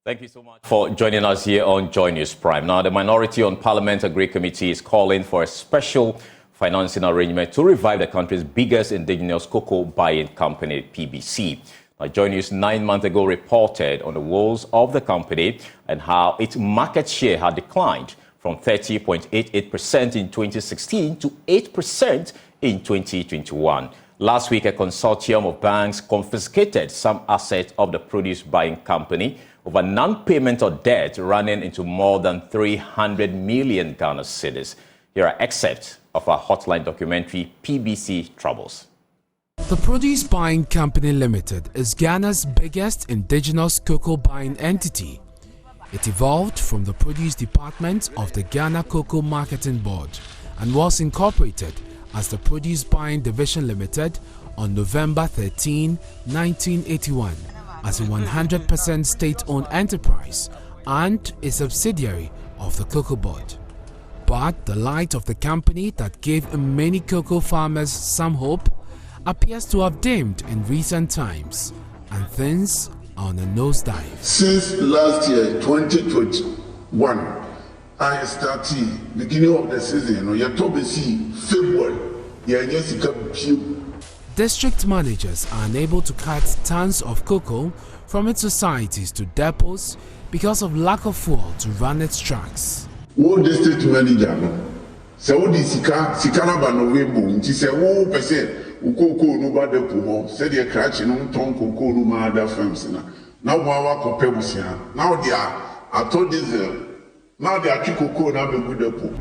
Thank you so much for joining us here on Joy News Prime. Now, the Minority on Parliament Agri Committee is calling for a special financing arrangement to revive the country's biggest indigenous cocoa buying company, PBC. Now, Joy News 9 months ago reported on the woes of the company and how its market share had declined from 30.88% in 2016 to 8% in 2021. Last week, a consortium of banks confiscated some assets of the produce buying company over non-payment of debt running into more than 300 million Ghana cedis. Here are excerpts of our hotline documentary, PBC Troubles. The Produce Buying Company Limited is Ghana's biggest indigenous cocoa buying entity. It evolved from the Produce Department of the Ghana Cocoa Marketing Board and was incorporated as the Produce Buying Division Limited on November 13, 1981 as a 100% state-owned enterprise and a subsidiary of the Cocoa Board. But the light of the company that gave many cocoa farmers some hope appears to have dimmed in recent times, and things are on a nosedive. Since last year, 2021, I started beginning of the season, PBC February. District managers are unable to cut tons of cocoa from its societies to depots because of lack of fuel to run its trucks. What district manager? So the Sikana Banovebo, she said, oh, percent, Ukoko no bad depo, said the cratch no ton cocoa no other firms. Now, our Pebusia. Now they are, I told this, now they are cocoa now be good depo.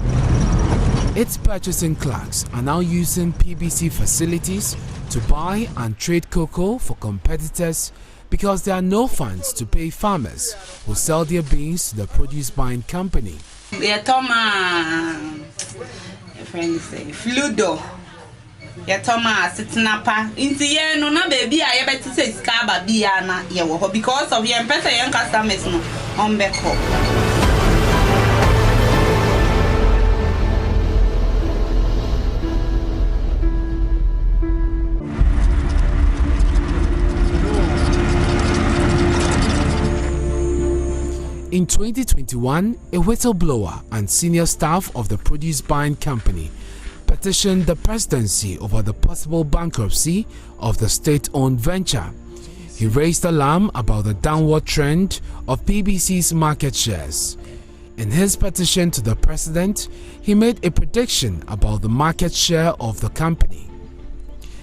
Its purchasing clerks are now using PBC facilities to buy and trade cocoa for competitors because there are no funds to pay farmers who sell their beans to the produce buying company. Yeah, Toma, friend say, Fludo. Yeah, Toma, sitting up. In the year, no, baby, I better say Scaba Biana, yeah, because of your better young customers on Beko. In 2021, a whistleblower and senior staff of the produce buying company petitioned the presidency over the possible bankruptcy of the state-owned venture. He raised alarm about the downward trend of PBC's market shares. In his petition to the president, he made a prediction about the market share of the company.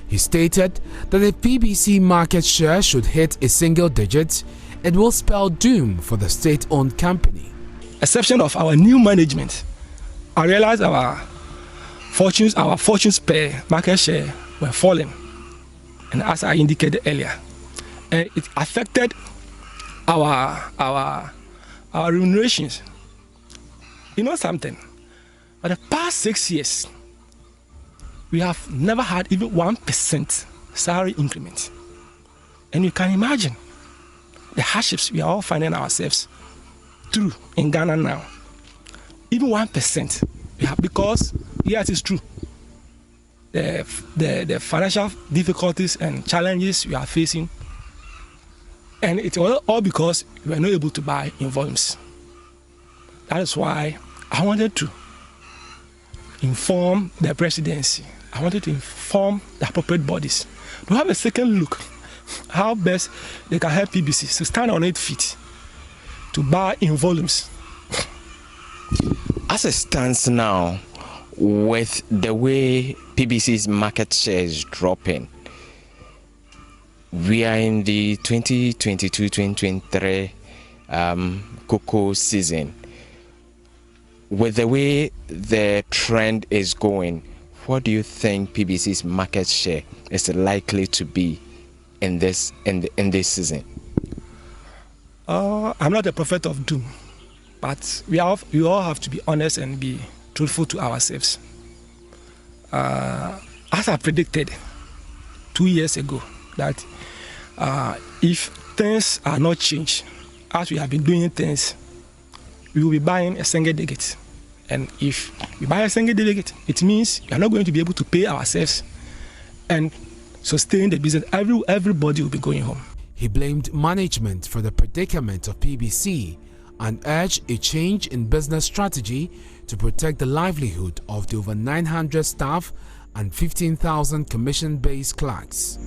He stated that if PBC market share should hit a single digit, it will spell doom for the state-owned company. Exception of our new management, I realized our fortunes per market share were falling, and as I indicated earlier, and it affected our remunerations. You know something? For the past 6 years, we have never had even 1% salary increment, and you can imagine the hardships we are all finding ourselves through in Ghana now. Even 1%, we have, because yes, it's true. The financial difficulties and challenges we are facing, and it's all because we are not able to buy in volumes. That is why I wanted to inform the presidency. I wanted to inform the appropriate bodies to have a second look how best they can help PBC to stand on its feet to buy in volumes. As it stands now, with the way PBC's market share is dropping, we are in the 2022-2023 cocoa season. With the way the trend is going, what do you think PBC's market share is likely to be in this season? I'm not a prophet of doom, but we all have to be honest and be truthful to ourselves. As I predicted 2 years ago, that if things are not changed as we have been doing things, we will be buying a single digit. And if we buy a single digit, it means we are not going to be able to pay ourselves and sustain the business. Everybody will be going home. He blamed management for the predicament of PBC and urged a change in business strategy to protect the livelihood of the over 900 staff and 15,000 commission-based clerks.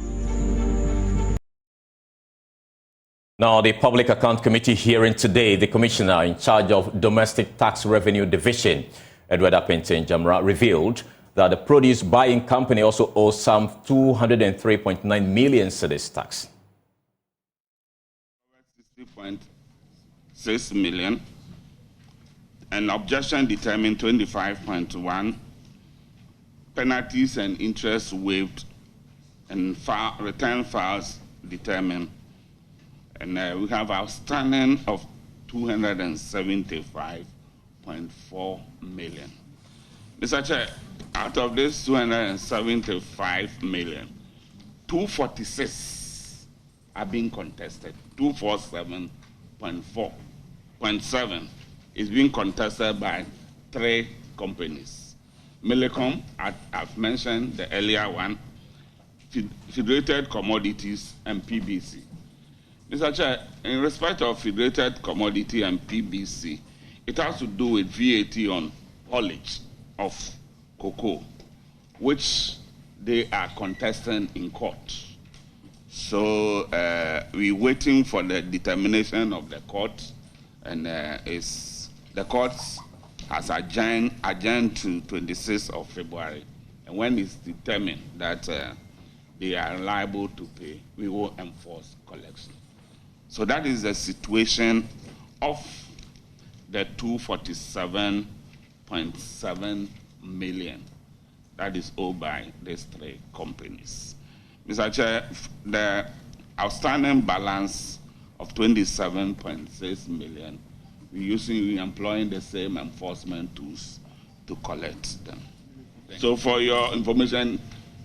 Now, the Public Account Committee hearing today, the Commissioner in charge of Domestic Tax Revenue Division, Edward Apente Jamra, revealed that the produce buying company also owes some 203.9 million cedis tax. 60.6 million. An objection determined 25.1. Penalties and interest waived, and return files determined. And we have outstanding of 275.4 million. Mr. Chair, out of this 275 million, 246 are being contested. 247.7 is being contested by 3 companies. Millicom, I've mentioned the earlier one, Federated Commodities, and PBC. Mr. Chair, in respect of Federated Commodity and PBC, it has to do with VAT on haulage of cocoa, which they are contesting in court. So we're waiting for the determination of the court, and the court has adjourned to 26th of February. And when it's determined that they are liable to pay, we will enforce collection. So that is the situation of the 247.7 million that is owed by these 3 companies. Mr. Chair, the outstanding balance of 27.6 million, we're employing the same enforcement tools to collect them. So for your information,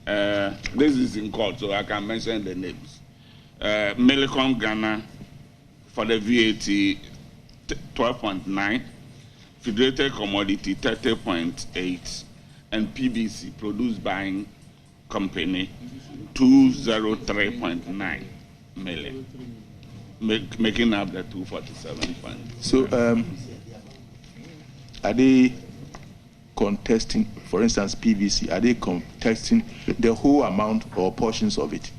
this is in court, so I can mention the names. Millicom Ghana for the VAT 12.9, Federated Commodity 30.8, and PBC, Produce Buying Company, 203.9 million, making up the 247. So are they contesting, for instance, PBC, are they contesting the whole amount or portions of it?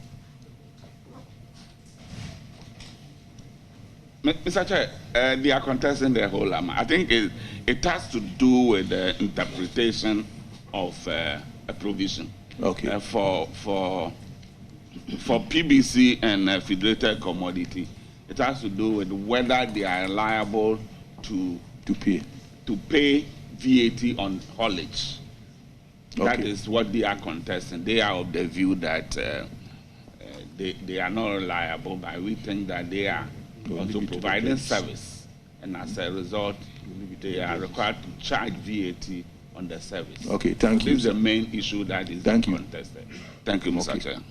Mr. Chair, they are contesting the whole amount. I think it has to do with the interpretation of a provision. Okay. For PBC and Federated Commodity, it has to do with whether they are liable to pay VAT on haulage. Okay. That is what they are contesting. They are of the view that they are not liable, but we think that they are also providing service, and as a result, they are required to charge VAT on the service. Okay, thank you. This is the main issue that is contested. Thank you, Mr. Chair.